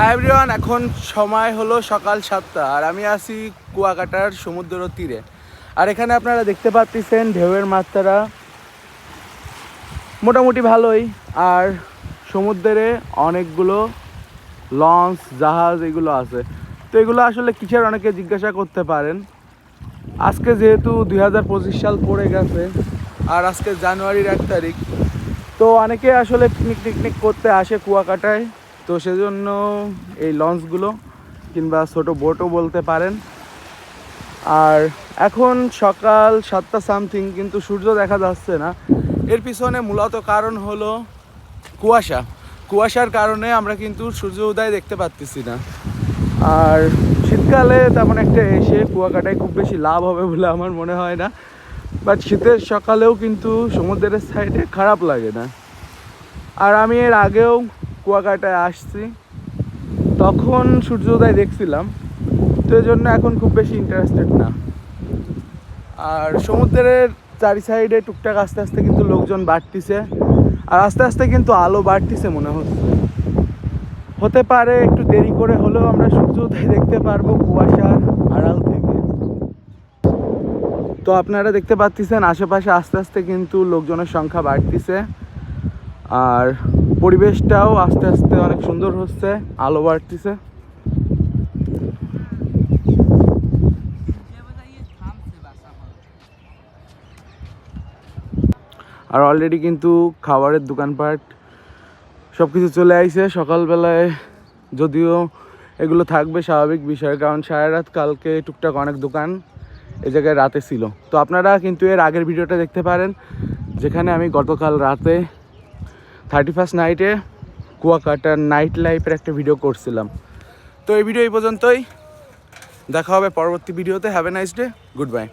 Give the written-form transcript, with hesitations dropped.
Hi everyone, এখন সময় হলো সকাল 7টা আর আমি আছি কুয়াকাটার সমুদ্র তীরে। আর এখানে আপনারা দেখতে পাচ্ছেন ঢেউয়ের মাত্রা মোটামুটি ভালোই। আর সমুদ্রে অনেকগুলো লঞ্চ জাহাজ এগুলো আছে। তো এগুলো আসলে কিসের অনেকে জিজ্ঞাসা করতে পারেন। আজকে যেহেতু 2025 সাল পড়ে গেছে আর আজকে জানুয়ারির 1 তারিখ, তো অনেকে আসলে পিকনিক করতে আসে কুয়াকাটায়। তো সেজন্য এই লঞ্চগুলো কিংবা ছোটো বোটও বলতে পারেন। আর এখন সকাল 7টা সামথিং, কিন্তু সূর্য দেখা যাচ্ছে না। এর পিছনে মূলত কারণ হলো কুয়াশার কারণে আমরা কিন্তু সূর্য উদয় দেখতে পাচ্ছি না। আর শীতকালে তেমন একটা এসে কুয়াকাটায় খুব বেশি লাভ হবে বলে আমার মনে হয় না। বাট শীতের সকালেও কিন্তু সমুদ্রের সাইডে খারাপ লাগে না। আর আমি এর আগেও কুয়াকাটায় আসছি, তখন সূর্যোদয় দেখছিলাম। তো এই জন্য এখন খুব বেশি ইন্টারেস্টেড না। আর সমুদ্রের চারি সাইডে টুকটাক আস্তে আস্তে কিন্তু লোকজন বাড়তিছে, আর আস্তে আস্তে কিন্তু আলো বাড়তিছে মনে হচ্ছে। হতে পারে একটু দেরি করে হলেও আমরা সূর্যোদয় দেখতে পারবো কুয়াশার আড়াল থেকে। তো আপনারা দেখতে পাচ্ছেন আশেপাশে আস্তে আস্তে কিন্তু লোকজনের সংখ্যা বাড়তিছে, আর পরিবেশটাও আস্তে আস্তে অনেক সুন্দর হচ্ছে, আলো বাড়তিছে। আর অলরেডি কিন্তু খাবারের দোকানপাট সব কিছু চলে আসছে সকালবেলায়। যদিও এগুলো থাকবে স্বাভাবিক বিষয়, কারণ সারা রাত কালকে টুকটাক অনেক দোকান এই জায়গায় রাতে ছিল। তো আপনারা কিন্তু এর আগের ভিডিওটা দেখতে পারেন, যেখানে আমি গতকাল রাতে 31st নাইটে কুয়াকাটার নাইট লাইফের একটা ভিডিও করছিলাম। তো এই ভিডিও এই পর্যন্তই, দেখা হবে পরবর্তী ভিডিওতে। Have a nice day, good bye.